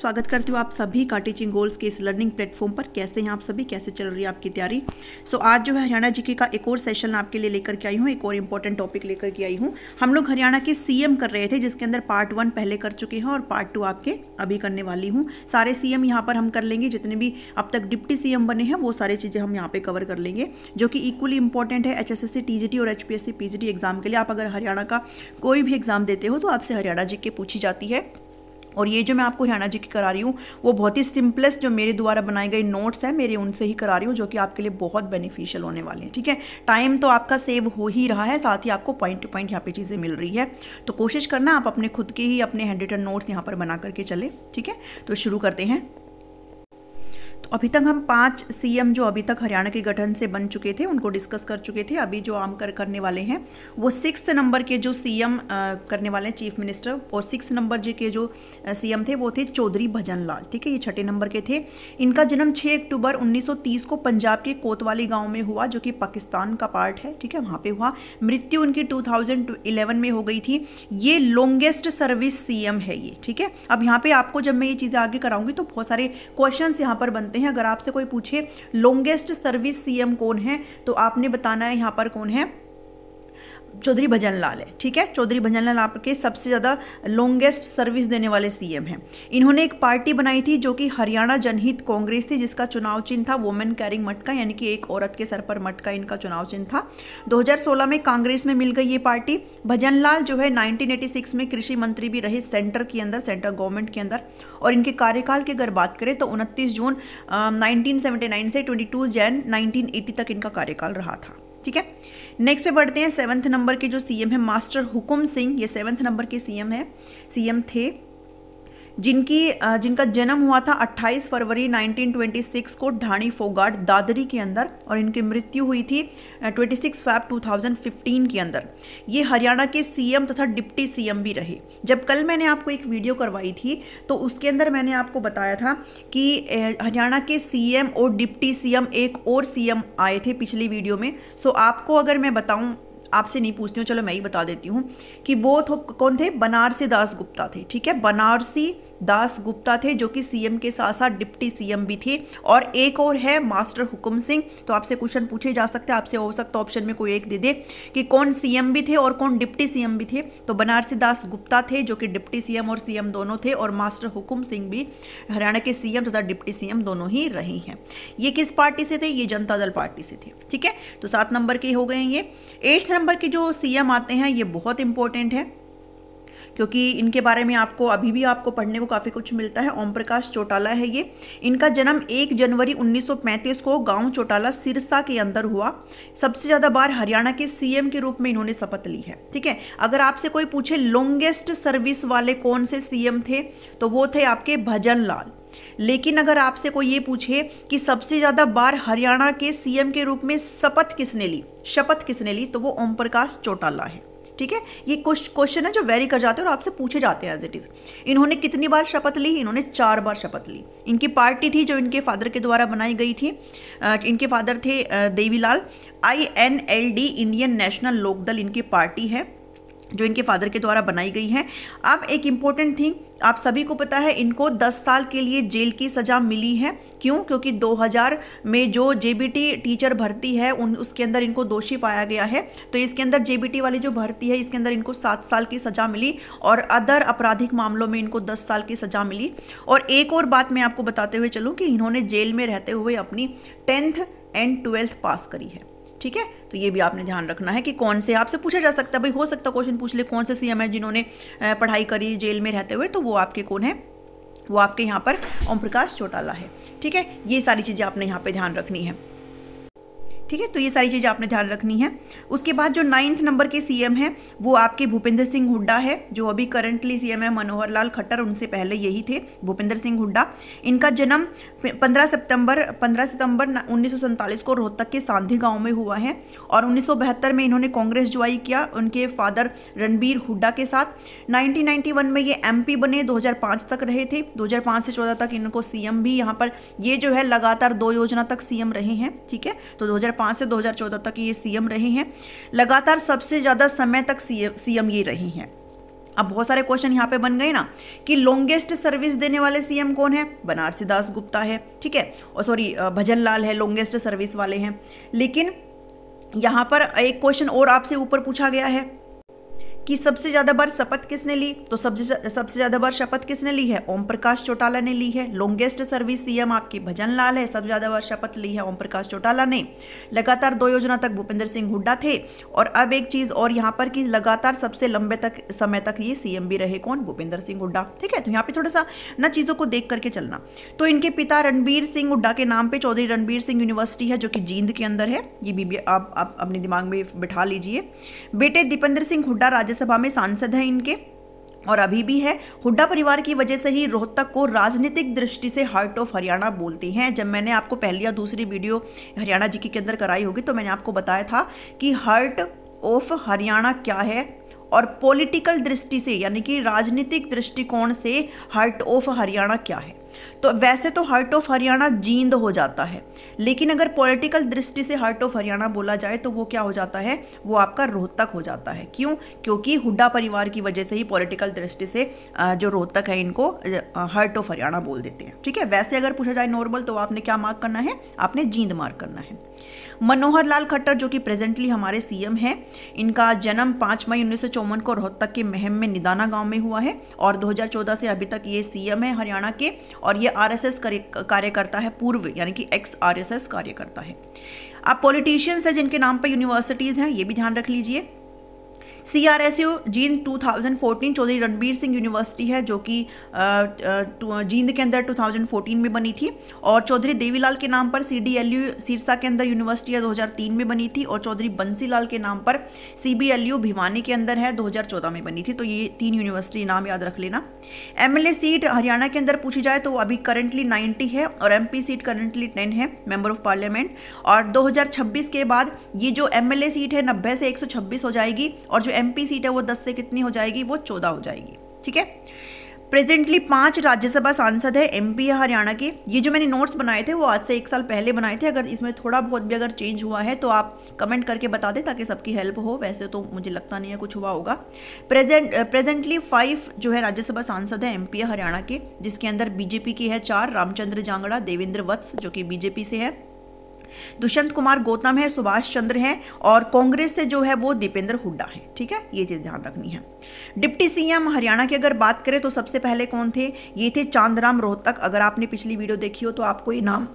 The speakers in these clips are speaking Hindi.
स्वागत करती हूँ आप सभी का टीचिंग गोल्स के इस लर्निंग प्लेटफॉर्म पर। कैसे हैं आप सभी, कैसे चल रही है आपकी तैयारी। आज जो है हरियाणा जीके का एक और सेशन आपके लिए लेकर के आई हूँ, एक और इम्पोर्टेंट टॉपिक लेकर के आई हूँ। हम लोग हरियाणा के सीएम कर रहे थे, जिसके अंदर पार्ट 1 पहले कर चुके हैं और पार्ट 2 आपके अभी करने वाली हूँ। सारे सीएम यहाँ पर हम कर लेंगे, जितने भी अब तक डिप्टी सीएम बने हैं वो सारी चीज़ें हम यहाँ पे कवर कर लेंगे, जो कि इक्वली इंपॉर्टेंट है एचएसएससी टीजीटी और एचपीएससी पीजीटी एग्जाम के लिए। आप अगर हरियाणा का कोई भी एग्जाम देते हो तो आपसे हरियाणा जीके पूछी जाती है। और ये जो मैं आपको हरियाणा जी की करा रही हूँ वो बहुत ही सिंपलेस्ट जो मेरे द्वारा बनाए गए नोट्स हैं मेरे, उनसे ही करा रही हूँ, जो कि आपके लिए बहुत बेनिफिशियल होने वाले हैं। ठीक है, टाइम तो आपका सेव हो ही रहा है, साथ ही आपको पॉइंट टू पॉइंट यहाँ पे चीज़ें मिल रही है। तो कोशिश करना आप अपने खुद के ही अपने हैंड रिटन नोट्स यहाँ पर बना करके चले। ठीक है, तो शुरू करते हैं। अभी तक हम 5 सीएम जो अभी तक हरियाणा के गठन से बन चुके थे उनको डिस्कस कर चुके थे। अभी जो हम करने वाले हैं वो 6 नंबर के जो सीएम करने वाले हैं, चीफ मिनिस्टर, और 6 नंबर जी के जो सीएम थे वो थे चौधरी भजन लाल। ठीक है, ये 6 नंबर के थे। इनका जन्म 6 अक्टूबर 1930 को पंजाब के कोतवाली गाँव में हुआ, जो कि पाकिस्तान का पार्ट है। ठीक है, वहाँ पे हुआ। मृत्यु उनकी 2011 में हो गई थी। ये लॉन्गेस्ट सर्विस सीएम है ये। ठीक है, अब यहाँ पे आपको जब मैं ये चीज़ें आगे कराऊंगी तो बहुत सारे क्वेश्चंस यहाँ पर बनते हैं। अगर आपसे कोई पूछे लॉन्गेस्ट सर्विस सीएम कौन है तो आपने बताना है यहाँ पर कौन है, चौधरी भजन लाल है। ठीक है, चौधरी भजन लाल आपके सबसे ज़्यादा लॉन्गेस्ट सर्विस देने वाले सीएम हैं। इन्होंने एक पार्टी बनाई थी जो कि हरियाणा जनहित कांग्रेस थी, जिसका चुनाव चिन्ह था वुमेन कैरिंग मटका, यानी कि एक औरत के सर पर मटका इनका चुनाव चिन्ह था। 2016 में कांग्रेस में मिल गई ये पार्टी। भजन लाल जो है 1986 में कृषि मंत्री भी रहे सेंटर के अंदर, सेंट्रल गवर्नमेंट के अंदर। और इनके कार्यकाल की अगर बात करें तो 29 जून 1979 से 22 जैन 1980 तक इनका कार्यकाल रहा था। ठीक है, नेक्स्ट पे बढ़ते हैं। 7वें नंबर के जो सीएम है मास्टर हुकुम सिंह, ये 7वें नंबर के सीएम थे, जिनका जन्म हुआ था 28 फरवरी 1926 को ढाणी फोगाट दादरी के अंदर, और इनकी मृत्यु हुई थी 26 फरवरी 2015 के अंदर। ये हरियाणा के सीएम तथा डिप्टी सीएम भी रहे। जब कल मैंने आपको एक वीडियो करवाई थी तो उसके अंदर मैंने आपको बताया था कि हरियाणा के सीएम और डिप्टी सीएम एक और सीएम आए थे पिछली वीडियो में। सो आपको अगर मैं बताऊं, आपसे नहीं पूछती हूँ, चलो मैं ही बता देती हूँ कि वो कौन थे, बनारसी दास गुप्ता थे। ठीक है, बनारसी दास गुप्ता थे, जो कि सीएम के साथ साथ डिप्टी सीएम भी थे। और एक और है मास्टर हुकुम सिंह। तो आपसे क्वेश्चन पूछे जा सकते हैं, आपसे हो सकता है ऑप्शन में कोई एक दे दे कि कौन सीएम भी थे और कौन डिप्टी सीएम भी थे। तो बनारसी दास गुप्ता थे जो कि डिप्टी सीएम और सीएम दोनों थे, और मास्टर हुकुम सिंह भी हरियाणा के सीएम तथा डिप्टी सीएम दोनों ही रहे हैं। ये किस पार्टी से थे, ये जनता दल पार्टी से थे। ठीक है, तो 7 नंबर के हो गए ये। 8 नंबर के जो सीएम आते हैं ये बहुत इंपॉर्टेंट है, क्योंकि इनके बारे में आपको अभी भी आपको पढ़ने को काफ़ी कुछ मिलता है। ओम प्रकाश चौटाला है ये। इनका जन्म 1 जनवरी 1935 को गांव चौटाला सिरसा के अंदर हुआ। सबसे ज़्यादा बार हरियाणा के सीएम के रूप में इन्होंने शपथ ली है। ठीक है, अगर आपसे कोई पूछे लॉन्गेस्ट सर्विस वाले कौन से सीएम थे तो वो थे आपके भजन लाल। लेकिन अगर आपसे कोई ये पूछे कि सबसे ज़्यादा बार हरियाणा के सीएम के रूप में शपथ किसने ली, तो वो ओम प्रकाश चौटाला है। ठीक है, ये क्वेश्चन है जो वेरी कर जाते हैं और आपसे पूछे जाते हैं एज इट इज। इन्होंने कितनी बार शपथ ली, इन्होंने 4 बार शपथ ली। इनकी पार्टी थी जो इनके फादर के द्वारा बनाई गई थी। इनके फादर थे Devilal. INLD Indian national Lok Dal इनकी पार्टी है जो इनके फादर के द्वारा बनाई गई है। अब एक इम्पोर्टेंट थिंग, आप सभी को पता है इनको 10 साल के लिए जेल की सज़ा मिली है। क्यों? क्योंकि 2000 में जो जेबीटी टीचर भर्ती है उसके अंदर इनको दोषी पाया गया है। तो इसके अंदर जेबीटी वाली जो भर्ती है इसके अंदर इनको 7 साल की सज़ा मिली, और अदर आपराधिक मामलों में इनको 10 साल की सज़ा मिली। और एक और बात मैं आपको बताते हुए चलूँ कि इन्होंने जेल में रहते हुए अपनी 10th एंड 12th पास करी है। ठीक है, तो ये भी आपने ध्यान रखना है कि कौन से, आपसे पूछा जा सकता है, भाई हो सकता है क्वेश्चन पूछ ले कौन से सीएम है जिन्होंने पढ़ाई करी जेल में रहते हुए, तो वो आपके कौन है, वो आपके यहाँ पर ओम प्रकाश चौटाला है। ठीक है, ये सारी चीज़ें आपने यहाँ पे ध्यान रखनी है। ठीक है, तो ये सारी चीज़ें आपने ध्यान रखनी है। उसके बाद जो 9th नंबर के सीएम है वो आपके भूपेंद्र सिंह हुड्डा है, जो अभी करंटली सीएम है मनोहर लाल खट्टर, उनसे पहले यही थे भूपेंद्र सिंह हुड्डा। इनका जन्म 15 सितंबर 1947 को रोहतक के सांधी गांव में हुआ है, और 1972 में इन्होंने कांग्रेस ज्वाइन किया उनके फादर रणबीर हुड्डा के साथ। 1991 में ये MP बने, 2005 तक रहे थे। 2005 से 14 तक इनको सीएम भी यहाँ पर, ये जो है लगातार 2 योजना तक सीएम रहे हैं। ठीक है, तो 2005 से 2014 तक ये सीएम रहे हैं। लगातार सबसे ज़्यादा समय तक सीएम ये रही हैं। अब बहुत सारे क्वेश्चन यहाँ पे बन गए ना कि लॉन्गेस्ट सर्विस देने वाले सीएम कौन है, बनारसी दास गुप्ता है, ठीक है, और सॉरी भजन लाल है, लॉन्गेस्ट सर्विस वाले हैं। लेकिन यहाँ पर एक क्वेश्चन और आपसे ऊपर पूछा गया है कि सबसे ज़्यादा बार शपथ किसने ली, तो सबसे ज़्यादा बार शपथ किसने ली है, ओम प्रकाश चौटाला ने ली है। लॉन्गेस्ट सर्विस सीएम आपकी भजन लाल है, सबसे ज़्यादा बार शपथ ली है ओम प्रकाश चौटाला ने। लगातार 2 योजना तक भूपेंद्र सिंह हुड्डा थे। और अब एक चीज़ और यहाँ पर कि लगातार सबसे लंबे समय तक ये सीएम भी रहे, कौन, भूपेंद्र सिंह हुड्डा, ठीक है। तो यहाँ पे थोड़ा सा ना चीज़ों को देख करके चलना। तो इनके पिता रणबीर सिंह हुड्डा के नाम पे चौधरी रणबीर सिंह यूनिवर्सिटी है जो कि जींद के अंदर है, ये भी आप अपने दिमाग में बिठा लीजिए। बेटे दीपेंद्र सिंह हुड्डा राज्यसभा में सांसद हैं इनके, और अभी भी है। हुड्डा परिवार की वजह से ही रोहतक को राजनीतिक दृष्टि से हार्ट ऑफ हरियाणा बोलते हैं। जब मैंने आपको पहली या दूसरी वीडियो हरियाणा जी के अंदर कराई होगी तो मैंने आपको बताया था कि हार्ट ऑफ हरियाणा क्या है और पॉलिटिकल दृष्टि से यानी कि राजनीतिक दृष्टिकोण से हार्ट ऑफ हरियाणा क्या है। तो वैसे तो हार्ट ऑफ हरियाणा जींद हो जाता है, लेकिन अगर पॉलिटिकल दृष्टि से हार्ट ऑफ हरियाणा बोला जाए तो वो क्या हो जाता है, वो आपका रोहतक हो जाता है। क्यों? क्योंकि हुड्डा परिवार की वजह से ही पॉलिटिकल दृष्टि से जो रोहतक है इनको हार्ट ऑफ हरियाणा बोल देते हैं, ठीक है। वैसे अगर पूछा जाए नॉर्मल तो आपने क्या मार्क करना है, आपने जींद मार्क करना है। मनोहर लाल खट्टर जो कि प्रेजेंटली हमारे सीएम हैं, इनका जन्म 5 मई 1954 को रोहतक के महम में निदाना गांव में हुआ है और 2014 से अभी तक ये सीएम है हरियाणा के, और ये आरएसएस कार्यकर्ता है, पूर्व यानी कि एक्स आरएसएस कार्यकर्ता है। अब पॉलिटिशियंस है जिनके नाम पर यूनिवर्सिटीज़ हैं, ये भी ध्यान रख लीजिए। CRSU जींद 2014 चौधरी रणबीर सिंह यूनिवर्सिटी है जो कि जींद के अंदर 2014 में बनी थी, और चौधरी देवीलाल के नाम पर CDLU सिरसा के अंदर यूनिवर्सिटी है 2003 में बनी थी, और चौधरी बंसीलाल के नाम पर CBLU भिवानी के अंदर है 2014 में बनी थी। तो ये 3 यूनिवर्सिटी नाम याद रख लेना। MLA सीट हरियाणा के अंदर पूछी जाए तो अभी करंटली 90 है और MP सीट करंटली 10 है, मेंबर ऑफ पार्लियामेंट। और 2026 के बाद ये जो MLA सीट है 90 से 126 हो जाएगी, और जो MP सीट है वो 10 से कितनी हो जाएगी, वो 14 हो जाएगी, ठीक है। प्रेजेंटली 5 राज्यसभा सांसद है MP है हरियाणा के। ये जो मैंने नोट्स बनाए थे वो आज से 1 साल पहले बनाए थे, अगर इसमें थोड़ा बहुत भी अगर चेंज हुआ है तो आप कमेंट करके बता दें ताकि सबकी हेल्प हो। वैसे तो मुझे लगता नहीं है कुछ हुआ होगा। प्रेजेंटली 5 जो है राज्यसभा सांसद है MP है हरियाणा के, जिसके अंदर BJP की है 4, रामचंद्र जांगड़ा, देवेंद्र वत्स जो कि BJP से है, दुष्यंत कुमार गौतम है, सुभाष चंद्र है, और कांग्रेस से जो है वो दीपेंद्र हुड्डा है, ठीक है। ये चीज ध्यान रखनी है। डिप्टी सीएम हरियाणा की अगर बात करें तो सबसे पहले कौन थे, ये थे चांदराम रोहतक। अगर आपने पिछली वीडियो देखी हो तो आपको ये नाम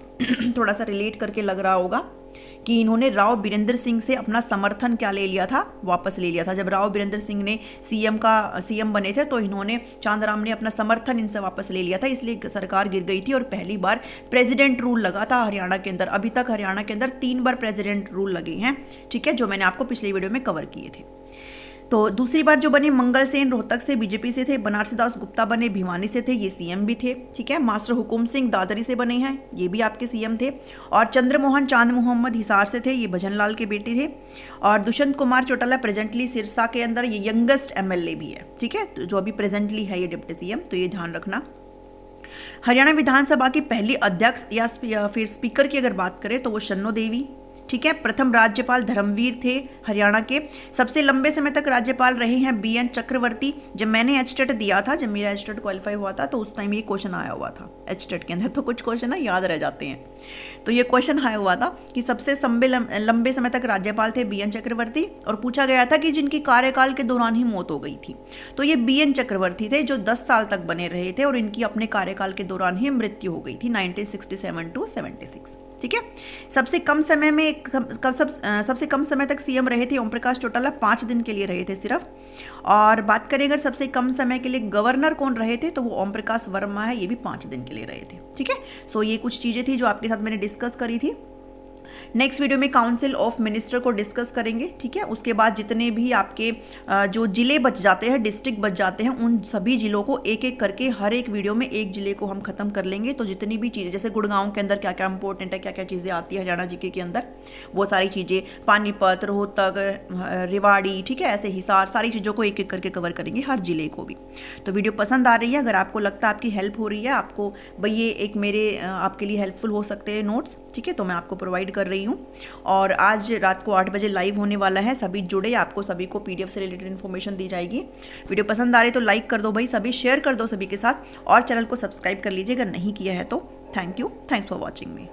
थोड़ा सा रिलेट करके लग रहा होगा कि इन्होंने राव बीरेंद्र सिंह से अपना समर्थन क्या ले लिया था, वापस ले लिया था। जब राव बीरेंद्र सिंह ने सीएम बने थे तो इन्होंने, चांदराम ने अपना समर्थन इनसे वापस ले लिया था, इसलिए सरकार गिर गई थी और पहली बार प्रेसिडेंट रूल लगा था हरियाणा के अंदर। अभी तक हरियाणा के अंदर 3 बार प्रेसिडेंट रूल लगे हैं, ठीक है, जो मैंने आपको पिछली वीडियो में कवर किए थे। तो दूसरी बार जो बने मंगल सेन रोहतक से BJP से थे, बनारसी दास गुप्ता बने भिवानी से थे, ये CM भी थे, ठीक है। मास्टर हुकुम सिंह दादरी से बने हैं, ये भी आपके CM थे, और चंद्रमोहन चांद मोहम्मद हिसार से थे, ये भजन लाल के बेटे थे, और दुष्यंत कुमार चौटाला प्रेजेंटली सिरसा के अंदर ये यंगेस्ट MLA भी है, ठीक है, तो जो अभी प्रेजेंटली है ये डिप्टी CM, तो ये ध्यान रखना। हरियाणा विधानसभा की पहली अध्यक्ष या फिर स्पीकर की अगर बात करें तो वो शन्नो देवी, ठीक है। प्रथम राज्यपाल धर्मवीर थे हरियाणा के। सबसे लंबे समय तक राज्यपाल रहे हैं BN चक्रवर्ती। जब मैंने HTET दिया था, जब मेरा HTET क्वालिफाई हुआ था, तो उस टाइम ये क्वेश्चन आया हुआ था HTET के अंदर, तो कुछ क्वेश्चन ना याद रह जाते हैं। तो ये क्वेश्चन आया हुआ था कि सबसे लंबे समय तक राज्यपाल थे BN चक्रवर्ती, और पूछा गया था कि जिनकी कार्यकाल के दौरान ही मौत हो गई थी, तो ये BN चक्रवर्ती थे जो 10 साल तक बने रहे थे और इनकी अपने कार्यकाल के दौरान ही मृत्यु हो गई थी 1967 to 76, ठीक है। सबसे कम समय में सबसे कम समय तक CM रहे थे ओम प्रकाश चौटाला, 5 दिन के लिए रहे थे सिर्फ। और बात करें अगर सबसे कम समय के लिए गवर्नर कौन रहे थे तो वो ओम प्रकाश वर्मा है, ये भी 5 दिन के लिए रहे थे, ठीक है। सो ये कुछ चीज़ें थी जो आपके साथ मैंने डिस्कस करी थी। नेक्स्ट वीडियो में काउंसिल ऑफ मिनिस्टर को डिस्कस करेंगे, ठीक है। उसके बाद जितने भी आपके जो जिले बच जाते हैं, डिस्ट्रिक्ट बच जाते हैं, उन सभी जिलों को एक एक करके हर एक वीडियो में एक जिले को हम खत्म कर लेंगे। तो जितनी भी चीज़ें, जैसे गुड़गांव के अंदर क्या क्या इंपॉर्टेंट है, क्या क्या चीज़ें आती है हरियाणा जीके के अंदर, वो सारी चीज़ें, पानीपत, रोहतक, रेवाड़ी, ठीक है, ऐसे हिसार, सारी चीज़ों को एक एक करके कवर करेंगे, हर जिले को भी। तो वीडियो पसंद आ रही है, अगर आपको लगता है आपकी हेल्प हो रही है, आपको भाई ये एक मेरे आपके लिए हेल्पफुल हो सकते हैं नोट्स, ठीक है, तो मैं आपको प्रोवाइड कर रही हूँ। और आज रात को 8 बजे लाइव होने वाला है, सभी जुड़े, आपको सभी को PDF से रिलेटेड इन्फॉर्मेशन दी जाएगी। वीडियो पसंद आ रही तो लाइक कर दो भाई, सभी शेयर कर दो सभी के साथ, और चैनल को सब्सक्राइब कर लीजिए अगर नहीं किया है तो। Thank you, thanks for watching me.